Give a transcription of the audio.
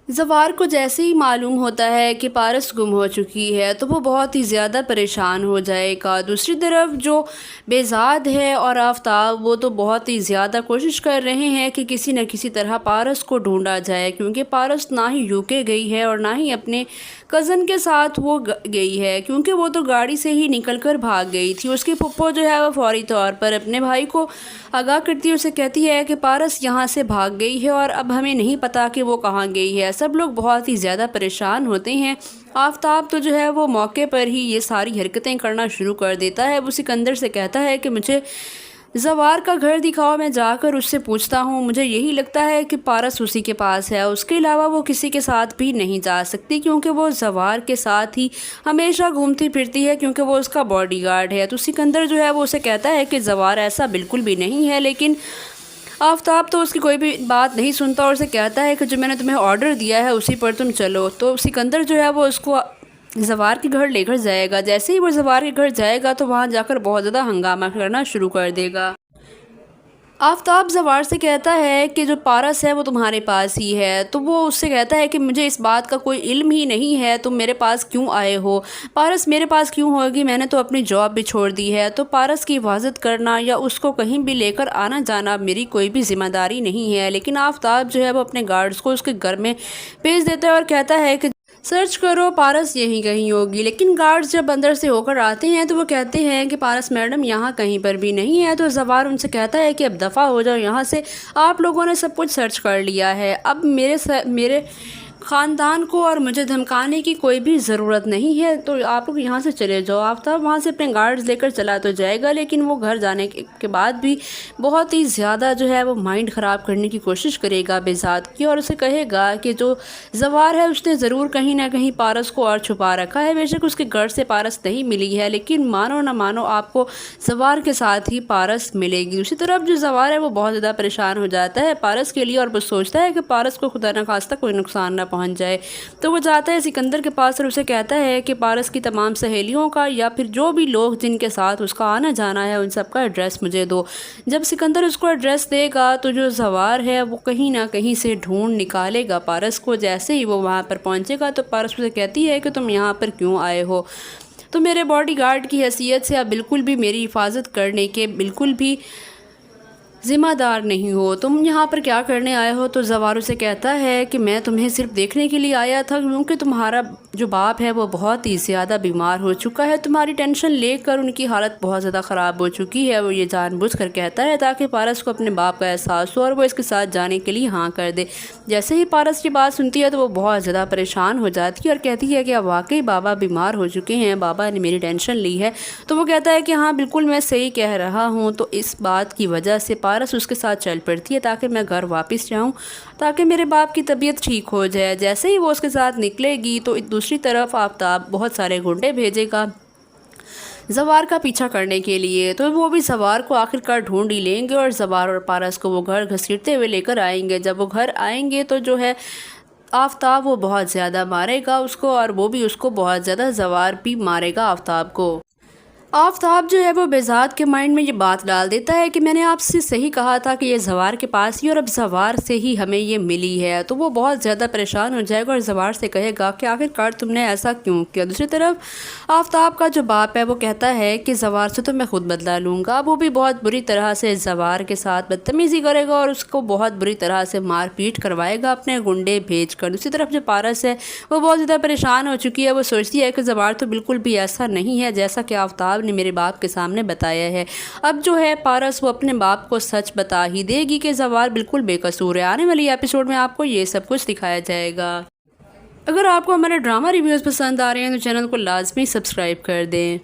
زوار کو جیسے ہی معلوم ہوتا ہے کہ پارس گم ہو چکی ہے تو وہ بہت ہی زیادہ پریشان ہو جائے گا۔ دوسری طرف جو بہزاد ہے اور آفتاب وہ تو بہت ہی زیادہ کوشش کر رہے ہیں کہ کسی نہ کسی طرح پارس کو ڈھونڈا جائے، کیونکہ پارس نہ ہی UK گئی ہے اور نہ ہی اپنے کزن کے ساتھ وہ گئی ہے، کیونکہ وہ تو گاڑی سے ہی نکل کر بھاگ گئی تھی۔ اس کی پھپھو جو ہے وہ فوری طور پر اپنے بھائی کو آگاہ کرتی ہے، اسے کہتی ہے کہ پارس یہاں سے بھاگ گئی ہے اور اب ہمیں نہیں پتا کہ وہ کہاں گئی ہے۔ سب لوگ بہت ہی زیادہ پریشان ہوتے ہیں۔ آفتاب تو جو ہے وہ موقع پر ہی یہ ساری حرکتیں کرنا شروع کر دیتا ہے۔ وہ سکندر سے کہتا ہے کہ مجھے زوار کا گھر دکھاؤ، میں جا کر اس سے پوچھتا ہوں، مجھے یہی لگتا ہے کہ پارس اسی کے پاس ہے، اس کے علاوہ وہ کسی کے ساتھ بھی نہیں جا سکتی، کیونکہ وہ زوار کے ساتھ ہی ہمیشہ گھومتی پھرتی ہے، کیونکہ وہ اس کا باڈی گارڈ ہے۔ تو سکندر جو ہے وہ اسے کہتا ہے کہ زوار ایسا بالکل بھی نہیں ہے، لیکن آفتاب تو اس کی کوئی بھی بات نہیں سنتا اور اسے کہتا ہے کہ جو میں نے تمہیں آرڈر دیا ہے اسی پر تم چلو۔ تو سکندر جو ہے وہ اس کو زوار کے گھر لے کر جائے گا۔ جیسے ہی وہ زوار کے گھر جائے گا تو وہاں جا کر بہت زیادہ ہنگامہ کرنا شروع کر دے گا۔ آفتاب زوار سے کہتا ہے کہ جو پارس ہے وہ تمہارے پاس ہی ہے، تو وہ اس سے کہتا ہے کہ مجھے اس بات کا کوئی علم ہی نہیں ہے، تم میرے پاس کیوں آئے ہو؟ پارس میرے پاس کیوں ہوگی؟ میں نے تو اپنی جاب بھی چھوڑ دی ہے، تو پارس کی حفاظت کرنا یا اس کو کہیں بھی لے کر آنا جانا میری کوئی بھی ذمہ داری نہیں ہے۔ لیکن آفتاب جو ہے وہ اپنے گارڈز کو اس کے گھر میں بھیج دیتا ہے اور کہتا ہے کہ سرچ کرو، پارس یہیں کہیں ہوگی۔ لیکن گارڈز جب اندر سے ہو کر آتے ہیں تو وہ کہتے ہیں کہ پارس میڈم یہاں کہیں پر بھی نہیں ہے۔ تو زوار ان سے کہتا ہے کہ اب دفع ہو جاؤ یہاں سے، آپ لوگوں نے سب کچھ سرچ کر لیا ہے، اب میرے خاندان کو اور مجھے دھمکانے کی کوئی بھی ضرورت نہیں ہے، تو آپ لوگ یہاں سے چلے جاؤ۔ آفتاب وہاں سے اپنے گارڈز لے کر چلا تو جائے گا، لیکن وہ گھر جانے کے بعد بھی بہت ہی زیادہ جو ہے وہ مائنڈ خراب کرنے کی کوشش کرے گا بہزاد کی، اور اسے کہے گا کہ جو زوار ہے اس نے ضرور کہیں نہ کہیں پارس کو اور چھپا رکھا ہے، بے شک اس کے گھر سے پارس نہیں ملی ہے، لیکن مانو نہ مانو آپ کو زوار کے ساتھ ہی پارس ملے گی۔ اسی طرف جو زوار ہے وہ بہت زیادہ پریشان ہو جاتا ہے پارس کے لیے، اور وہ سوچتا ہے کہ پارس کو خدا نہ خواستہ کوئی نقصان نہ پہنچ جائے۔ تو وہ جاتا ہے سکندر کے پاس اور اسے کہتا ہے کہ پارس کی تمام سہیلیوں کا یا پھر جو بھی لوگ جن کے ساتھ اس کا آنا جانا ہے ان سب کا ایڈریس مجھے دو۔ جب سکندر اس کو ایڈریس دے گا تو جو زوار ہے وہ کہیں نہ کہیں سے ڈھونڈ نکالے گا پارس کو۔ جیسے ہی وہ وہاں پر پہنچے گا تو پارس اسے کہتی ہے کہ تم یہاں پر کیوں آئے ہو؟ تو میرے باڈی گارڈ کی حیثیت سے اب بالکل بھی میری حفاظت کرنے کے بالکل بھی ذمہ دار نہیں ہو، تم یہاں پر کیا کرنے آئے ہو؟ تو زوار سے کہتا ہے کہ میں تمہیں صرف دیکھنے کے لیے آیا تھا، کیونکہ تمہارا جو باپ ہے وہ بہت ہی زیادہ بیمار ہو چکا ہے، تمہاری ٹینشن لے کر ان کی حالت بہت زیادہ خراب ہو چکی ہے۔ وہ یہ جان بوجھ کر کہتا ہے تاکہ پارس کو اپنے باپ کا احساس ہو اور وہ اس کے ساتھ جانے کے لیے ہاں کر دے۔ جیسے ہی پارس کی بات سنتی ہے تو وہ بہت زیادہ پریشان ہو جاتی ہے اور کہتی ہے کہ اب واقعی بابا بیمار ہو چکے ہیں، بابا نے میری ٹینشن لی ہے۔ تو وہ کہتا ہے کہ ہاں بالکل میں صحیح کہہ رہا ہوں۔ تو اس بات کی وجہ سے پارس اس کے ساتھ چل پڑتی ہے تاکہ میں گھر واپس جاؤں، تاکہ میرے باپ کی طبیعت ٹھیک ہو جائے۔ جیسے ہی وہ اس کے ساتھ نکلے گی تو دوسری طرف آفتاب بہت سارے گنڈے بھیجے گا زوار کا پیچھا کرنے کے لیے، تو وہ بھی زوار کو آخر کار ڈھونڈ ہی لیں گے اور زوار اور پارس کو وہ گھر گھسیٹتے ہوئے لے کر آئیں گے۔ جب وہ گھر آئیں گے تو جو ہے آفتاب وہ بہت زیادہ مارے گا اس کو، اور وہ بھی اس کو بہت زیادہ، زوار بھی مارے گا آفتاب کو۔ آفتاب جو ہے وہ بہزاد کے مائنڈ میں یہ بات ڈال دیتا ہے کہ میں نے آپ سے صحیح کہا تھا کہ یہ زوار کے پاس ہی اور اب زوار سے ہی ہمیں یہ ملی ہے۔ تو وہ بہت زیادہ پریشان ہو جائے گا اور زوار سے کہے گا کہ آخر کار تم نے ایسا کیوں کیا۔ دوسری طرف آفتاب کا جو باپ ہے وہ کہتا ہے کہ زوار سے تو میں خود بدلہ لوں گا۔ وہ بھی بہت بری طرح سے زوار کے ساتھ بدتمیزی کرے گا اور اس کو بہت بری طرح سے مار پیٹ کروائے گا اپنے گنڈے بھیج کر۔ دوسری طرف جو پارس ہے وہ بہت زیادہ پریشان ہو چکی ہے، وہ سوچتی ہے کہ زوار تو بالکل بھی ایسا نہیں ہے جیسا کہ آفتاب نے میرے باپ کے سامنے بتایا ہے۔ اب جو ہے پارس وہ اپنے باپ کو سچ بتا ہی دے گی کہ زوار بالکل بے قصور ہے۔ آنے والی ایپیسوڈ میں آپ کو یہ سب کچھ دکھایا جائے گا۔ اگر آپ کو ہمارے ڈرامہ ریویوز پسند آ رہے ہیں تو چینل کو لازمی سبسکرائب کر دیں۔